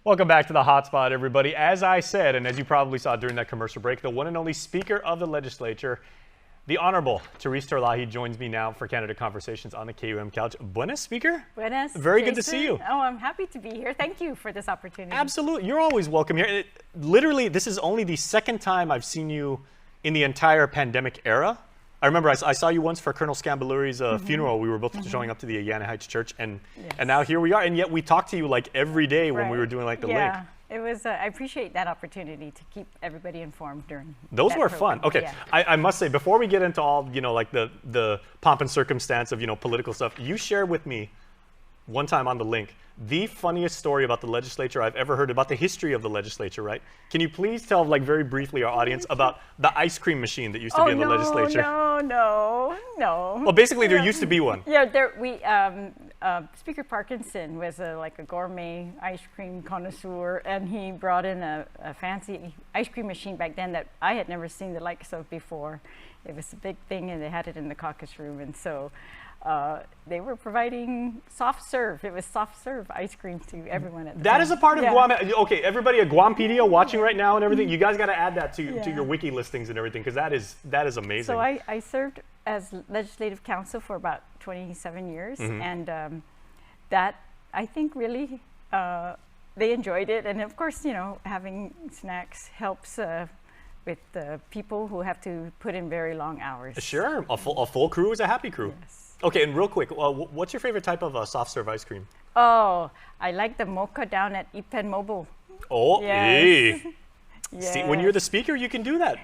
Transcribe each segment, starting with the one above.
Welcome back to the Hotspot, everybody. As I said, and as you probably saw during that commercial break, the one and only Speaker of the Legislature, the Honorable Therese Terlaje, joins me now for Canada Conversations on the KUM couch. Buenas, Speaker. Buenas. Very Jason. good to see you. Oh, I'm happy to be here. Thank you for this opportunity. Absolutely. You're always welcome here. Literally, this is only the second time I've seen you in the entire pandemic era. I remember I saw you once for Colonel Scambaluri's funeral. We were both showing up to the Yana Heights Church, and now here we are. And yet we talk to you like every day when we were doing like the link. It was. I appreciate that opportunity to keep everybody informed during. Those were program. fun. Okay, Yeah. I must say, before we get into all like the pomp and circumstance of political stuff, you shared with me one time on the link the funniest story about the legislature I've ever heard, about the history of the legislature, right? Can you please tell, like, very briefly our audience about the ice cream machine that used to be in the legislature? No. Well, basically, there used to be one. Yeah, Speaker Parkinson was like a gourmet ice cream connoisseur, and he brought in a fancy ice cream machine back then that I had never seen the likes of before. It was a big thing, and they had it in the caucus room, and so they were providing soft serve. It was soft serve ice cream to everyone at the time. That is a part of Guam. Okay, everybody at Guampedia watching right now and everything, you guys got to add that to your wiki listings and everything, because that is amazing. So I served as legislative counsel for about 27 years, and that, I think, really they enjoyed it. And of course, having snacks helps with the people who have to put in very long hours. Sure, a full crew is a happy crew. Yes. Okay, and real quick, what's your favorite type of soft serve ice cream? Oh, I like the mocha down at Ipen Mobile. Oh, yes. hey. Yes. See, when you're the speaker, you can do that.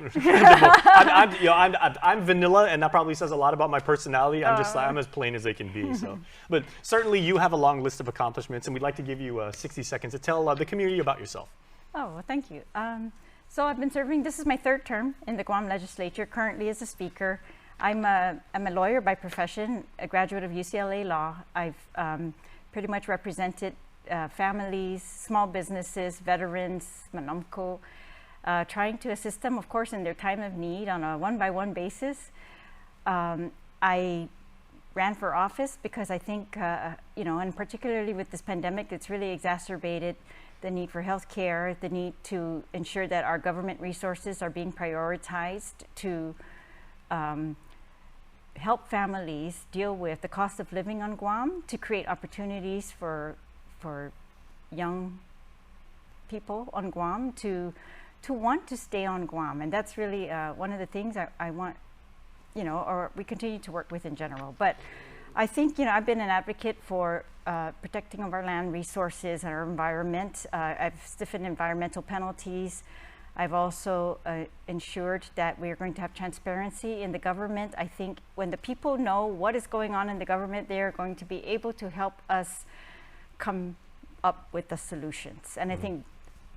I'm vanilla, and that probably says a lot about my personality. I'm as plain as they can be. So, but certainly you have a long list of accomplishments, and we'd like to give you 60 seconds to tell the community about yourself. Oh, well, thank you. So I've been serving. This is my third term in the Guam legislature. Currently, as a speaker, I'm a lawyer by profession, a graduate of UCLA Law. I've pretty much represented families, small businesses, veterans, Manamco, trying to assist them, of course, in their time of need on a one-by-one basis. I ran for office because I think, and particularly with this pandemic, it's really exacerbated the need for health care, the need to ensure that our government resources are being prioritized to help families deal with the cost of living on Guam, to create opportunities for young people on Guam to want to stay on Guam. And that's really one of the things I want, or we continue to work with in general. But I think, I've been an advocate for protecting of our land resources and our environment. I've stiffened environmental penalties. I've also ensured that we are going to have transparency in the government. I think when the people know what is going on in the government, they are going to be able to help us come up with the solutions. And I think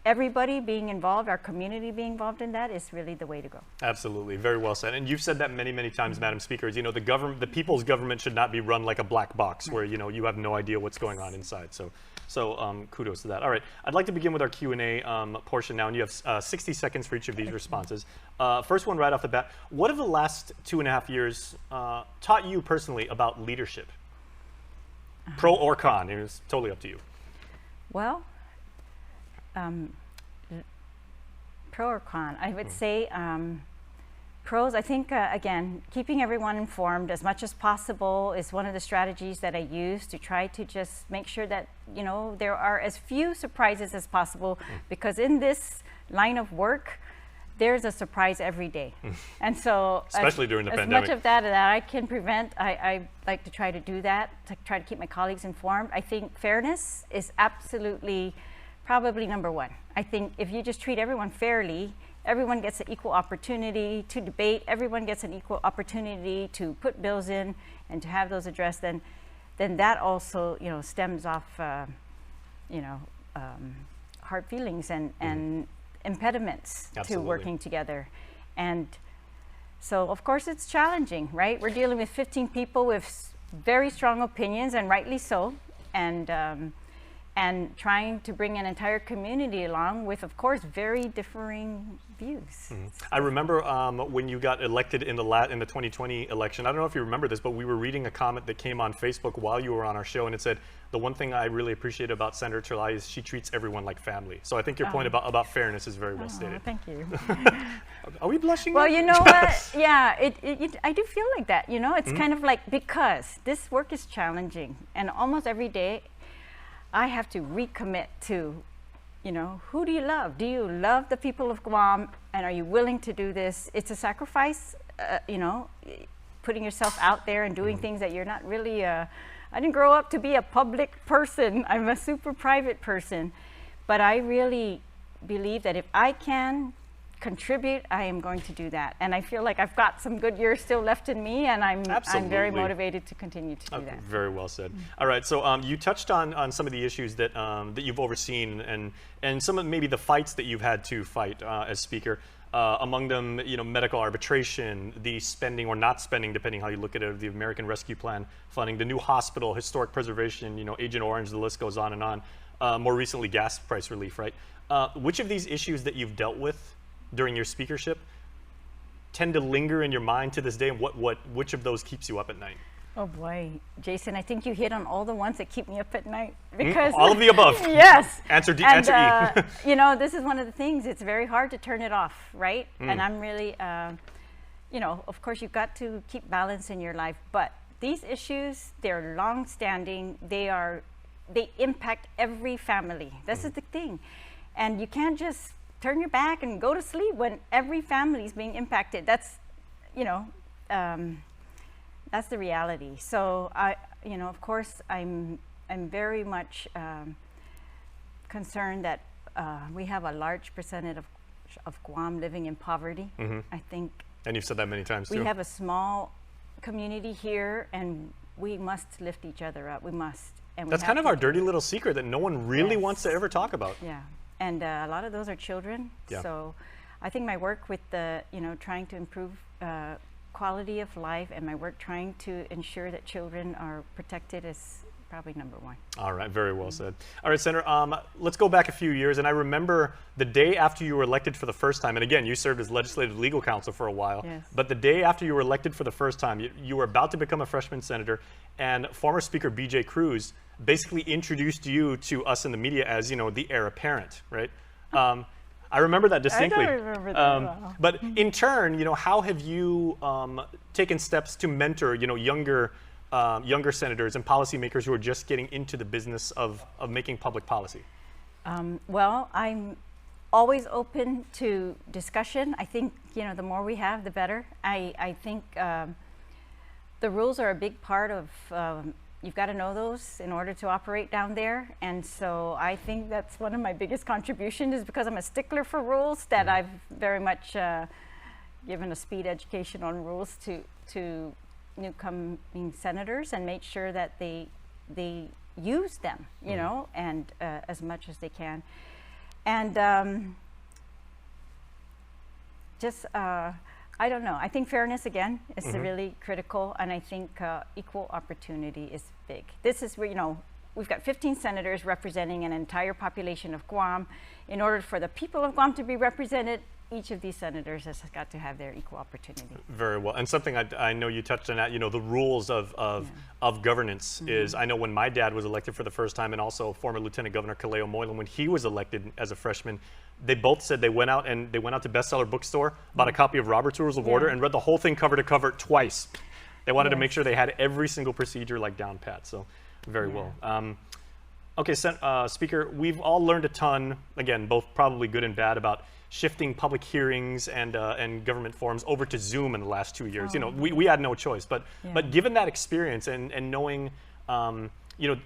everybody being involved, our community being involved in that, is really the way to go. Absolutely, very well said. And you've said that many, many times, Madam Speaker. The people's government should not be run like a black box where you have no idea what's going on inside. So kudos to that. All right, I'd like to begin with our Q&A portion now, and you have 60 seconds for each of these responses. First one right off the bat, what have the last 2.5 years taught you personally about leadership? Pro or con? It's totally up to you. Well, pro or con? I would say pros. I think, again, keeping everyone informed as much as possible is one of the strategies that I use to try to just make sure that, there are as few surprises as possible, because in this line of work, there's a surprise every day. And so especially during the pandemic. As much of that I can prevent, I like to try to do that, to try to keep my colleagues informed. I think fairness is absolutely probably number one. I think if you just treat everyone fairly, everyone gets an equal opportunity to debate, everyone gets an equal opportunity to put bills in and to have those addressed, then that also, stems off, hard feelings and impediments to working together. And so, of course, it's challenging, right? We're dealing with 15 people with very strong opinions, and rightly so. And and trying to bring an entire community along with, of course, very differing views. I remember when you got elected in the 2020 election. I don't know if you remember this, but we were reading a comment that came on Facebook while you were on our show, and it said, the one thing I really appreciate about Senator Terlaje is she treats everyone like family. So I think your point about fairness is very well stated. Thank you. Are we blushing? Well, you know what? Yeah, I do feel like that. You know, it's kind of like, because this work is challenging, and almost every day I have to recommit to, you know, who do you love? Do you love the people of Guam, and are you willing to do this? It's a sacrifice, you know, putting yourself out there and doing things that you're not really, I didn't grow up to be a public person. I'm a super private person. But I really believe that if I can contribute, I am going to do that. And I feel like I've got some good years still left in me, and I'm very motivated to continue to do that. Very well said. All right, so you touched on some of the issues that that you've overseen, and some of maybe the fights that you've had to fight as speaker. Among them, you know, medical arbitration, the spending or not spending, depending how you look at it, of the American Rescue Plan funding, the new hospital, historic preservation, you know, Agent Orange, the list goes on and on. More recently, gas price relief, right? Which of these issues that you've dealt with during your speakership tend to linger in your mind to this day, and which of those keeps you up at night? Oh boy, Jason, I think you hit on all the ones that keep me up at night, because all of the above. Yes. Answer E. You know, this is one of the things. It's very hard to turn it off, right? And I'm really, you know, of course, you've got to keep balance in your life. But these issues, they're long-standing. They impact every family. This is the thing, and you can't just turn your back and go to sleep when every family is being impacted. That's, you know. That's the reality. So you know, of course, I'm very much concerned that we have a large percentage of Guam living in poverty. I think. And you've said that many times too. We have a small community here, and we must lift each other up. We must. And that's kind of our dirty little secret that no one really wants to ever talk about. Yeah, and a lot of those are children. Yeah. So I think my work with the, you know, trying to improve quality of life, and my work trying to ensure that children are protected is probably number one. All right, very well said. All right, Senator, let's go back a few years, and I remember the day after you were elected for the first time, and again, you served as legislative legal counsel for a while, yes. But the day after you were elected for the first time, you were about to become a freshman senator, and former Speaker B.J. Cruz basically introduced you to us in the media as, you know, the heir apparent, right? I remember that distinctly. I don't remember that well. But in turn, you know, how have you taken steps to mentor, you know, younger senators and policymakers who are just getting into the business of making public policy? Well, I'm always open to discussion. I think, you know, the more we have, the better. I think the rules are a big part of. You've got to know those in order to operate down there. And so I think that's one of my biggest contributions, is because I'm a stickler for rules, that I've very much given a speed education on rules to newcoming senators, and made sure that they use them, you know, and as much as they can. And just, I don't know. I think fairness, again, is really critical, and I think equal opportunity is big. This is where, you know, we've got 15 senators representing an entire population of Guam. In order for the people of Guam to be represented, each of these senators has got to have their equal opportunity. Very well. And something I know you touched on that, you know, the rules of governance is, I know when my dad was elected for the first time, and also former Lieutenant Governor Kaleo Moylan, when he was elected as a freshman, they both said they went out to Bestseller Bookstore, bought a copy of Robert's Rules of Order, and read the whole thing cover to cover twice. They wanted to make sure they had every single procedure like down pat. So very well. Okay, Speaker, we've all learned a ton, again, both probably good and bad, about shifting public hearings and government forums over to Zoom in the last 2 years. You know, we had no choice, but given that experience and knowing, you know,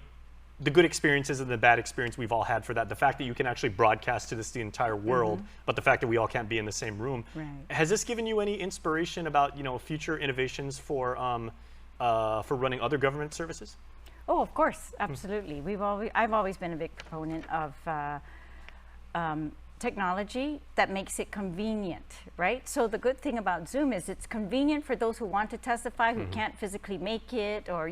the good experiences and the bad experience we've all had for that, the fact that you can actually broadcast to the entire world, but the fact that we all can't be in the same room, has this given you any inspiration about, you know, future innovations for running other government services? Oh, of course, absolutely. I've always been a big proponent of technology that makes it convenient, right? So the good thing about Zoom is it's convenient for those who want to testify, who can't physically make it, or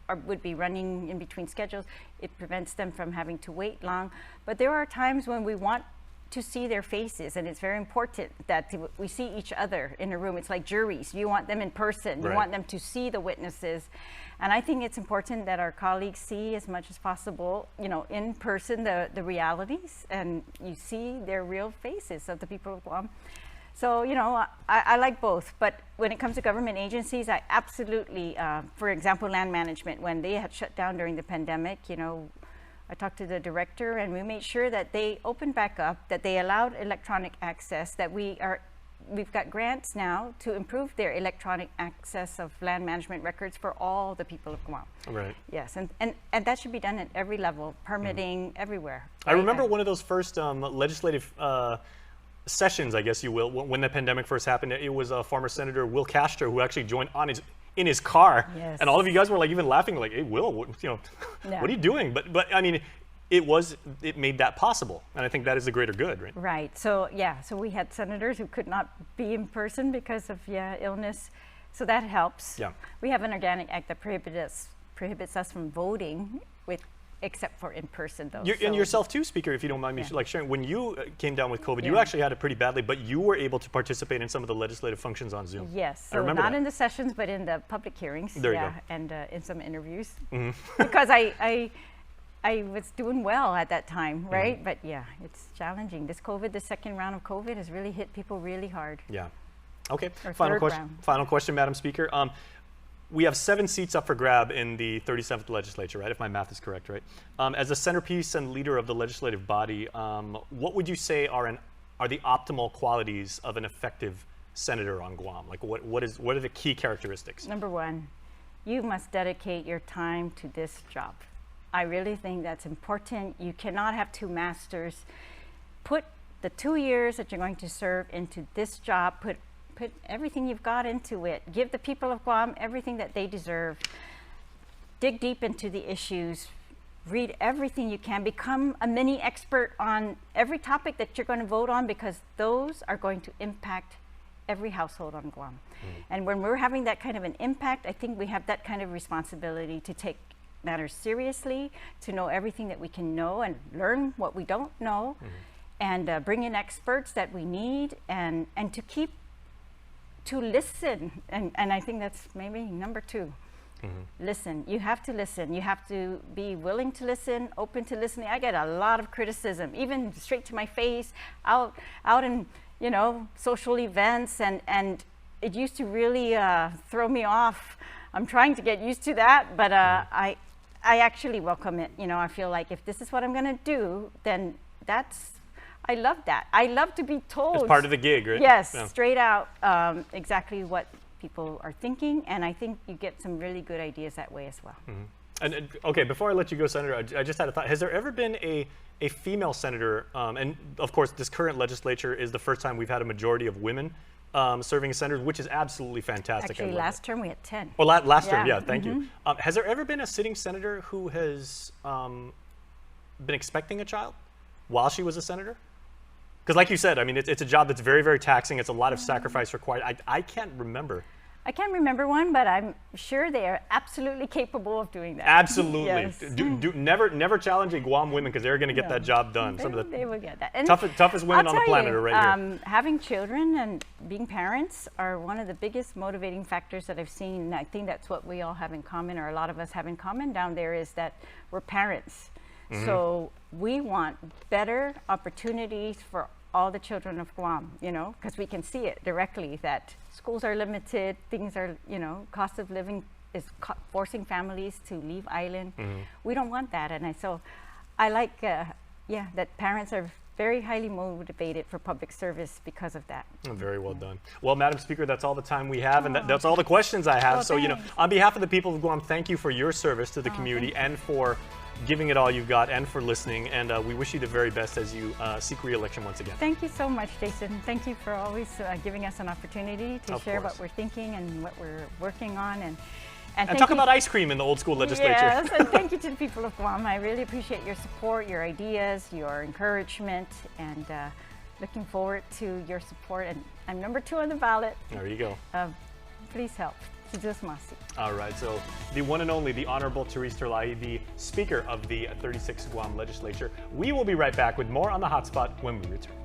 or would be running in between schedules. It prevents them from having to wait long. But there are times when we want to see their faces, and it's very important that we see each other in a room. It's like juries. You want them in person. You want them to see the witnesses. And I think it's important that our colleagues see as much as possible, in person, the realities, and you see their real faces of the people of Guam. So, I like both. But when it comes to government agencies, I absolutely, for example, land management, when they had shut down during the pandemic, I talked to the director, and we made sure that they opened back up, that they allowed electronic access, that we've got grants now to improve their electronic access of land management records for all the people of Guam. Right. Yes, and that should be done at every level, permitting everywhere. Right? I remember one of those first legislative sessions, I guess you will, when the pandemic first happened. It was former Senator Will Castro who actually joined in his car, and all of you guys were like even laughing, like, "Hey, Will, what are you doing?" But I mean, it made that possible, and I think that is the greater good, right? Right. So so we had senators who could not be in person because of illness, so that helps. Yeah. We have an organic act that prohibits us from voting except for in person, though. And yourself too, Speaker, if you don't mind me sharing. When you came down with COVID, you actually had it pretty badly, but you were able to participate in some of the legislative functions on Zoom. Yes, so not in the sessions, but in the public hearings. There you go. And in some interviews, because I was doing well at that time, right? But it's challenging. The second round of COVID has really hit people really hard. Yeah. Okay. Final question, Madam Speaker. We have 7 seats up for grab in the 37th legislature, right? If my math is correct, right? As a centerpiece and leader of the legislative body, what would you say are the optimal qualities of an effective senator on Guam? Like, what are the key characteristics? Number 1, you must dedicate your time to this job. I really think that's important. You cannot have 2 masters. Put the 2 years that you're going to serve into this job. Put everything you've got into it. Give the people of Guam everything that they deserve. Dig deep into the issues. Read everything you can. Become a mini expert on every topic that you're going to vote on, because those are going to impact every household on Guam. And when we're having that kind of an impact, I think we have that kind of responsibility to take matters seriously, to know everything that we can know and learn what we don't know, and bring in experts that we need, and to listen, and I think that's maybe number 2. Listen. You have to listen. You have to be willing to listen, open to listening. I get a lot of criticism, even straight to my face, out in social events, and it used to really throw me off. I'm trying to get used to that, but I actually welcome it. I feel like if this is what I'm going to do, then I love that. I love to be told. It's part of the gig, right? Yes, straight out, exactly what people are thinking, and I think you get some really good ideas that way as well. And okay, before I let you go, Senator, I just had a thought. Has there ever been a female senator, and of course this current legislature is the first time we've had a majority of women serving as senators, which is absolutely fantastic. Actually, last term we had 10. Well, last term, thank you. Has there ever been a sitting senator who has been expecting a child while she was a senator? Because like you said, I mean, it's a job that's very, very taxing. It's a lot of sacrifice required. I can't remember. I can't remember one, but I'm sure they are absolutely capable of doing that. Absolutely. Yes. Never challenge a Guam women, because they're going to get that job done. They will get that. And toughest women on the planet are right here. Having children and being parents are one of the biggest motivating factors that I've seen. And I think that's what we all have in common, or a lot of us have in common down there, is that we're parents. So we want better opportunities for all the children of Guam, because we can see it directly that schools are limited, things are, cost of living is forcing families to leave island. We don't want that, and so I like, that parents are very highly motivated for public service because of that. Very well done. Well, Madam Speaker, that's all the time we have, and that's all the questions I have. So, on behalf of the people of Guam, thank you for your service to the community, and for giving it all you've got, and for listening, and we wish you the very best as you seek re-election once again. Thank you so much, Jason. Thank you for always giving us an opportunity to share what we're thinking and what we're working on, And thank talk you- about ice cream in the old school legislature. Yes, and thank you to the people of Guam. I really appreciate your support, your ideas, your encouragement, and looking forward to your support. And I'm number 2 on the ballot. There you go. Please help. Masi. All right, so the one and only, the Honorable Therese Terlaje, the Speaker of the 36th Guam Legislature. We will be right back with more on the Hotspot when we return.